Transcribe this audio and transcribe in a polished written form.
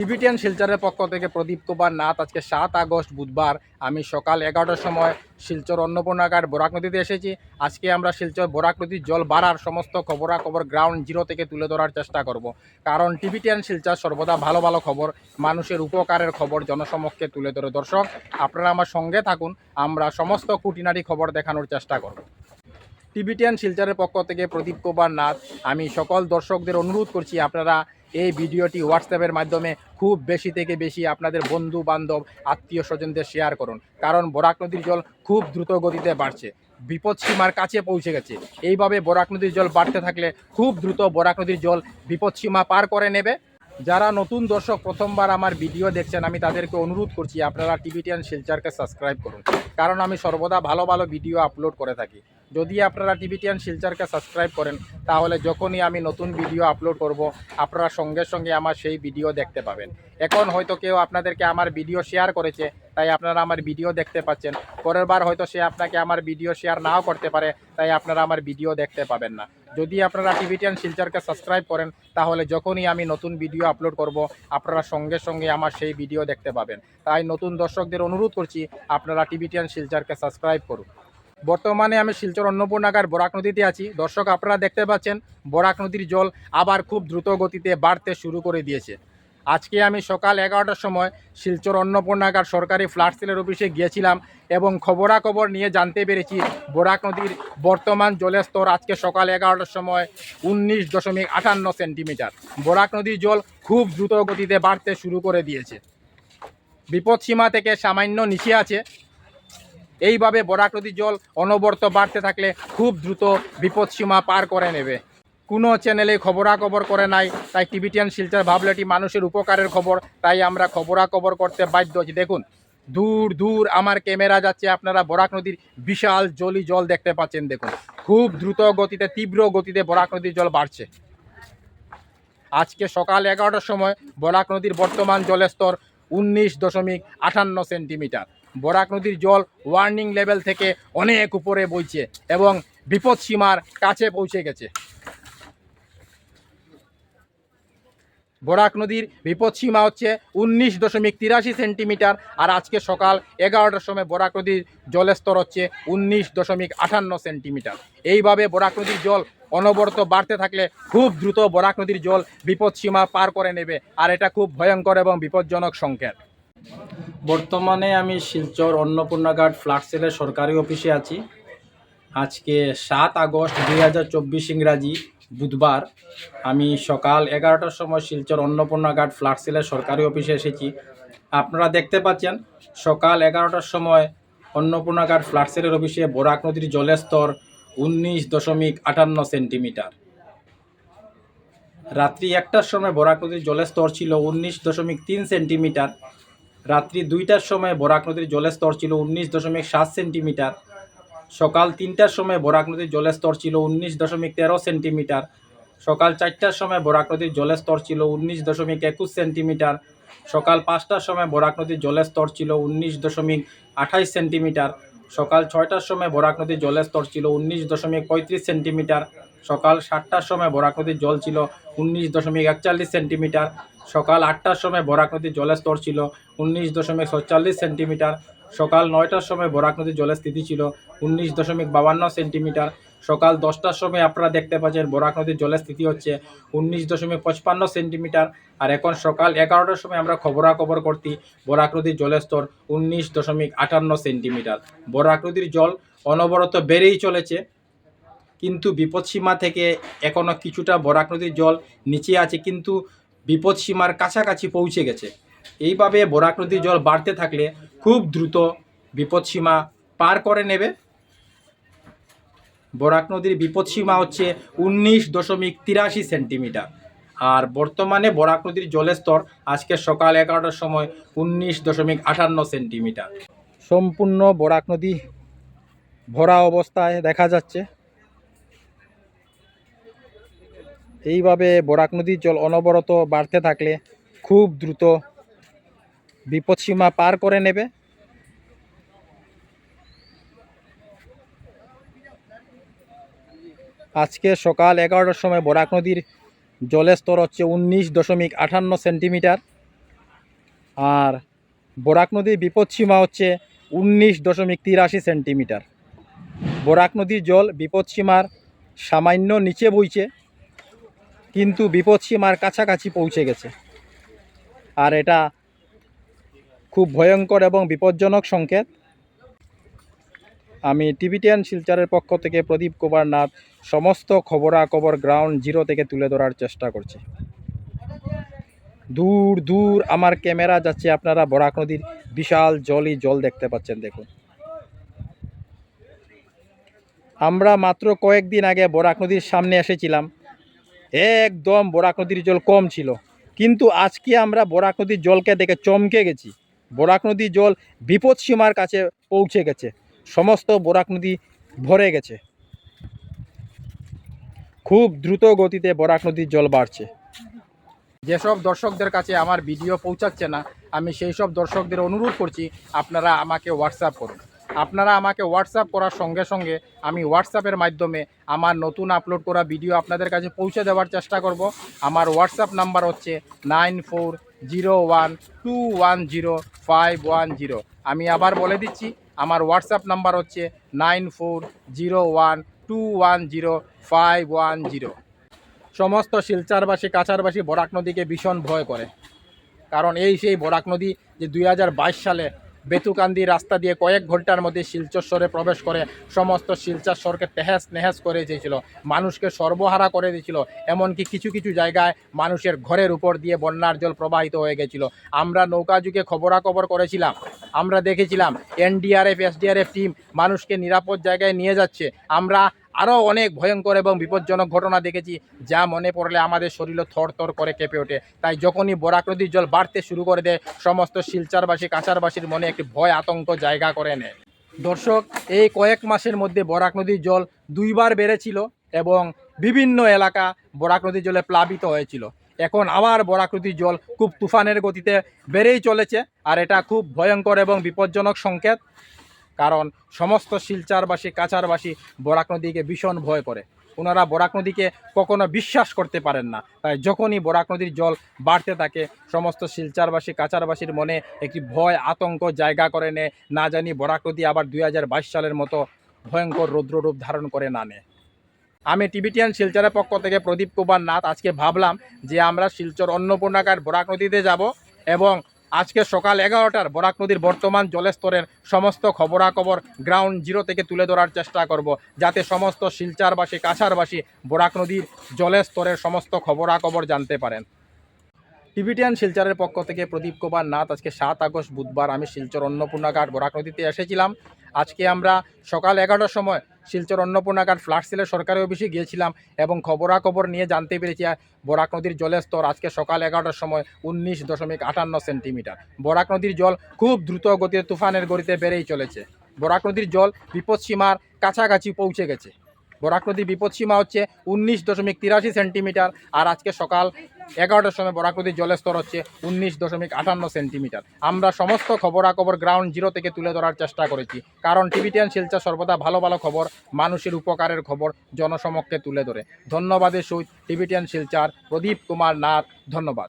Tibetan শিলচরের পক্ষ থেকে প্রদীপ কুমার নাথ। আজকে 7 আগস্ট বুধবার আমি সকাল 11টার সময় শিলচর অন্নপূর্ণাঘাট বরাক নদীতে এসেছি। আজকে আমরা শিলচর বরাক নদীর জল বাড়ার সমস্ত খবরাখবর গ্রাউন্ড জিরো থেকে তুলে ধরার চেষ্টা করব। কারণ টিবিটিয়ান শিলচর সর্বদা ভালো ভালো খবর, মানুষের উপকারের খবর জনসমক্ষে তুলে ধরে। দর্শক, আপনারা আমার সঙ্গে থাকুন, আমরা সমস্ত খুঁটিনাটি খবর দেখানোর চেষ্টা করব। টিবিটিয়ান শিলচরের পক্ষ থেকে প্রদীপ কুমার নাথ। আমি সকল দর্শকদের অনুরোধ করছি, আপনারা এই ভিডিওটি হোয়াটসঅ্যাপের মাধ্যমে খুব বেশি থেকে বেশি আপনাদের বন্ধু বান্ধব আত্মীয় স্বজনদের শেয়ার করুন। কারণ বরাক নদীর জল খুব দ্রুত গতিতে বাড়ছে, বিপদ সীমার কাছে পৌঁছে গেছে। এইভাবে বরাক নদীর জল বাড়তে থাকলে খুব দ্রুত বরাক নদীর জল বিপদ সীমা পার করে নেবে। যারা নতুন দর্শক প্রথমবার আমার ভিডিও দেখছেন, আমি তাদেরকে অনুরোধ করছি আপনারা টিবিটিয়ান শিলচরকে সাবস্ক্রাইব করুন। কারণ আমি সর্বদা ভালো ভালো ভিডিও আপলোড করে থাকি। যদি আপনারা টিবিটিয়ান শিলচরকে সাবস্ক্রাইব করেন, তাহলে যখনই আমি নতুন ভিডিও আপলোড করব, আপনারা সঙ্গে সঙ্গে আমার সেই ভিডিও দেখতে পাবেন। এখন হয়তো কেউ আপনাদেরকে আমার ভিডিও শেয়ার করেছে, তাই আপনারা আমার ভিডিও দেখতে পাচ্ছেন। পরের বার হয়তো সে আপনাকে আমার ভিডিও শেয়ার নাও করতে পারে, তাই আপনারা আমার ভিডিও দেখতে পাবেন না। যদি আপনারা টিবিটিয়ান শিলচরকে সাবস্ক্রাইব করেন, তাহলে যখনই আমি নতুন ভিডিও আপলোড করব, আপনারা সঙ্গে সঙ্গে আমার সেই ভিডিও দেখতে পাবেন। তাই নতুন দর্শকদের অনুরোধ করছি, আপনারা টিবিটিয়ান শিলচরকে সাবস্ক্রাইব করুন। বর্তমানে আমি শিলচর অন্নপূর্ণাঘাট বরাক নদীতে আছি। দর্শক, আপনারা দেখতে পাচ্ছেন বরাক নদীর জল আবার খুব দ্রুত গতিতে বাড়তে শুরু করে দিয়েছে। আজকে আমি সকাল 11টার সময় শিলচর অন্নপূর্ণাঘাট সরকারি ফ্লাড সেলের অফিসে গিয়েছিলাম এবং খবরাখবর নিয়ে জানতে পেরেছি বরাক নদীর বর্তমান জলের স্তর আজকে সকাল 11টার সময় 19.58 সেন্টিমিটার। বরাক নদীর জল খুব দ্রুত গতিতে বাড়তে শুরু করে দিয়েছে, বিপদসীমা থেকে সামান্য নিচে আছে। এইভাবে বরাক নদীর জল অনবরত বাড়তে থাকলে খুব দ্রুত বিপদসীমা পার করে নেবে। কোনো চ্যানেলে খবরাখবর করে নাই, তাই টিবিটিয়ান শিলচর ভাবলে এটি মানুষের উপকারের খবর, তাই আমরা খবরাখবর করতে বাধ্য হচ্ছি। দেখুন, দূর দূর আমার ক্যামেরা যাচ্ছে, আপনারা বরাক নদীর বিশাল জলই জল দেখতে পাচ্ছেন। দেখুন, খুব দ্রুত গতিতে তীব্র গতিতে বরাক নদীর জল বাড়ছে। আজকে সকাল 11টার সময় বরাক নদীর বর্তমান জলের স্তর 19.58 সেন্টিমিটার। বরাক নদীর জল ওয়ার্নিং লেভেল থেকে অনেক উপরে বইছে এবং বিপদ সীমার কাছে পৌঁছে গেছে। বরাক নদীর বিপদ সীমা হচ্ছে 19.83 সেন্টিমিটার। আর আজকে সকাল 11টার সময় বরাক নদীর জলের স্তর হচ্ছে 19.58 সেন্টিমিটার। এইভাবে বরাক নদীর জল অনবরত বাড়তে থাকলে খুব দ্রুত বরাক নদীর জল বিপদ সীমা পার করে নেবে, আর এটা খুব ভয়ঙ্কর এবং বিপজ্জনক সংকেত। বর্তমানে আমি শিলচর অন্নপূর্ণাঘাট ফ্লাড সেলের সরকারি অফিসে আছি। আজকে 7 আগস্ট 2024 ইংরাজি বুধবার আমি সকাল 11টার সময় শিলচর অন্নপূর্ণাঘাট ফ্লাড সেলের সরকারি অফিসে এসেছি। আপনারা দেখতে পাচ্ছেন সকাল 11টার সময় অন্নপূর্ণাঘাট ফ্লাড সেলের অফিসে বরাক নদীর জলের স্তর 19.58 সেন্টিমিটার। রাত্রি 1টার সময় বরাক নদীর জলের স্তর ছিল 19.3 সেন্টিমিটার। রাত্রি 2টার সময় বরাক নদীর জলের স্তর ছিল 19.7 সেন্টিমিটার। সকাল 3টার সময় বরাক নদীর জলের স্তর ছিল 19.13 সেন্টিমিটার। সকাল 4টার সময় বরাক নদীর জলের স্তর ছিল 19.21 সেন্টিমিটার। সকাল 5টার সময় বরাক নদীর জলের স্তর ছিল 19.28 সেন্টিমিটার। সকাল 6টার সময় বরাক নদীর জলের স্তর ছিল 19.35 সেন্টিমিটার। সকাল 7টার সময় বরাক নদীর জল ছিল 19.41 সেন্টিমিটার। সকাল 8টার সময় বরাক নদীর জলের স্তর ছিল 19.47 সেন্টিমিটার। সকাল 9টার সময় বরাক নদীর জলের স্থিতি ছিল 19.52 সেন্টিমিটার। সকাল 10টার সময় আপনারা দেখতে পাচ্ছেন বরাক নদীর জলের স্থিতি হচ্ছে 19.55 সেন্টিমিটার। আর এখন সকাল 11টার সময় আমরা খবরাখবর করছি বরাক নদীর জলের স্তর 19.58 সেন্টিমিটার। বরাক নদীর জল অনবরত বেড়েই চলেছে, কিন্তু বিপদসীমা থেকে এখনও কিছুটা বরাক নদীর জল নিচে আছে, কিন্তু বিপদসীমার কাছাকাছি পৌঁছে গেছে। এইভাবে বরাক নদীর জল বাড়তে থাকলে খুব দ্রুত বিপদসীমা পার করে নেবে। বরাক নদীর বিপদসীমা হচ্ছে 19.83 সেন্টিমিটার। আর বর্তমানে বরাক নদীর জলের স্তর আজকে সকাল 11টার সময় 19.58 সেন্টিমিটার। সম্পূর্ণ বরাক নদী ভরা অবস্থায় দেখা যাচ্ছে। এইভাবে বরাক নদীর জল অনবরত বাড়তে থাকলে খুব দ্রুত বিপদসীমা পার করে নেবে। আজকে সকাল 11টার সময় বরাক নদীর জলের স্তর হচ্ছে 19.58 সেন্টিমিটার। আর বরাক নদীর বিপদসীমা হচ্ছে 19.83 সেন্টিমিটার। বরাক নদীর জল বিপদসীমার সামান্য নিচে বইছে, কিন্তু বিপদসীমার কাছাকাছি পৌঁছে গেছে। আর এটা খুব ভয়ঙ্কর এবং বিপজ্জনক সংকেত। আমি টিভিটিয়ান শিলচরের পক্ষ থেকে প্রদীপ কুমার নাথ সমস্ত খবরাখবর গ্রাউন্ড জিরো থেকে তুলে ধরার চেষ্টা করছি। দূর দূর আমার ক্যামেরা যাচ্ছে, আপনারা বরাক নদীর বিশাল জল দেখতে পাচ্ছেন। দেখুন, আমরা মাত্র কয়েকদিন আগে বরাক নদীর সামনে এসেছিলাম, একদম বরাক নদীর জল কম ছিল, কিন্তু আজকে আমরা বরাক নদীর জলকে দেখে চমকে গেছি। বরাক নদীর জল বিপদসীমার কাছে পৌঁছে গেছে, সমস্ত বরাক নদী ভরে গেছে। খুব দ্রুত গতিতে বরাক নদীর জল বাড়ছে। যেসব দর্শকদের কাছে আমার ভিডিও পৌঁছাচ্ছে না, আমি সেই সব দর্শকদের অনুরোধ করছি আপনারা আমাকে হোয়াটসঅ্যাপ করুন। আপনারা আমাকে হোয়াটসঅ্যাপ করার সঙ্গে সঙ্গে আমি হোয়াটসঅ্যাপের মাধ্যমে আমার নতুন আপলোড করা ভিডিও আপনাদের কাছে পৌঁছে দেওয়ার চেষ্টা করব। আমার হোয়াটসঅ্যাপ নাম্বার হচ্ছে 9401210510। আমি আবার বলে দিচ্ছি, আমার হোয়াটসঅ্যাপ নাম্বার হচ্ছে 9401210510। সমস্ত শিলচরবাসী কাছারবাসী বরাক নদীকে ভীষণ ভয় করে, কারণ এই সেই বরাক নদী যে 2022 সালে বেতুকান্দি রাস্তা দিয়ে কয়েক ঘন্টার মধ্যে শিলচর শহরে প্রবেশ করে সমস্ত শিলচর শহরকে তেহেস নেহেস করে দিয়েছিল, মানুষকে সর্বহারা করে দিয়েছিল। এমনকি কিছু কিছু জায়গায় মানুষের ঘরের উপর দিয়ে বন্যার জল প্রবাহিত হয়ে গেছিল। আমরা নৌকা যুগে খবরাখবর করেছিলাম, আমরা দেখেছিলাম এনডিআরএফ এসডিআরএফ টিম মানুষকে নিরাপদ জায়গায় নিয়ে যাচ্ছে। আমরা আরও অনেক ভয়ঙ্কর এবং বিপজ্জনক ঘটনা দেখেছি, যা মনে পড়লে আমাদের শরীর থরথর করে কেঁপে ওঠে। তাই যখনই বরাক নদীর জল বাড়তে শুরু করে দেয়, সমস্ত শিলচরবাসী কাছারবাসীর মনে একটি ভয় আতঙ্ক জায়গা করে নেয়। দর্শক, এই কয়েক মাসের মধ্যে বরাক নদীর জল দুইবার বেড়েছিল এবং বিভিন্ন এলাকা বরাক নদীর জলে প্লাবিত হয়েছিল। এখন আবার বরাক নদীর জল খুব তুফানের গতিতে বেড়েই চলেছে, আর এটা খুব ভয়ঙ্কর এবং বিপজ্জনক সংকেত। কারণ সমস্ত শিলচরবাসী কাছারবাসী বরাক নদীকে ভীষণ ভয় করে, ওনারা বরাক নদীকে কখনো বিশ্বাস করতে পারেন না। তাই যখনই বরাক নদীর জল বাড়তে থাকে, সমস্ত শিলচরবাসী কাছারবাসীর মনে একটি ভয় আতঙ্ক জায়গা করে নেয়, না জানি বরাক নদী আবার 2022 সালের মতো ভয়ঙ্কর রৌদ্ররূপ ধারণ করে না নেয়। আমি টিভিটিয়ান শিলচরের পক্ষ থেকে প্রদীপ কুমার নাথ আজকে ভাবলাম যে আমরা শিলচর অন্নপূর্ণাঘাট বরাক নদীতে যাব এবং আজকে সকাল 11টার বরাক নদীর বর্তমান জলস্তরের সমস্ত খবরাখবর গ্রাউন্ড জিরো থেকে তুলে ধরার চেষ্টা করব, যাতে সমস্ত শিলচরবাসী কাছারবাসী বরাক নদীর জলস্তরের সমস্ত খবরাখবর জানতে পারেন। টিভিটিয়ান শিলচরের পক্ষ থেকে প্রদীপ কুমার নাথ। আজকে 7 আগস্ট বুধবার আমি শিলচর অন্নপূর্ণাঘাট বরাক নদীতে এসেছিলাম। আজকে আমরা সকাল 11টার সময় শিলচর অন্নপূর্ণাঘাট ফ্লাড সেলের সরকারি অফিসে গিয়েছিলাম এবং খবরাখবর নিয়ে জানতে পেরেছি বরাক নদীর জলের স্তর আজকে সকাল 11টার সময় 19.58 সেন্টিমিটার। বরাক নদীর জল খুব দ্রুত গতিতে তুফানের গতিতে বেড়েই চলেছে। বরাক নদীর জল বিপদসীমার কাছাকাছি পৌঁছে গেছে। বরাক নদীর বিপদসীমা হচ্ছে 19.83 সেন্টিমিটার, আর আজকে সকাল 11টার সময় বরাক নদীর জলের স্তর হচ্ছে 19.58 সেন্টিমিটার। আমরা সমস্ত খবরাখবর গ্রাউন্ড জিরো থেকে তুলে ধরার চেষ্টা করেছি, কারণ টিভিটিয়ান শিলচর সর্বদা ভালো ভালো খবর, মানুষের উপকারের খবর জনসমক্ষে তুলে ধরে। ধন্যবাদের সহিত টিভিটিয়ান শিলচর প্রদীপ কুমার নাথ। ধন্যবাদ।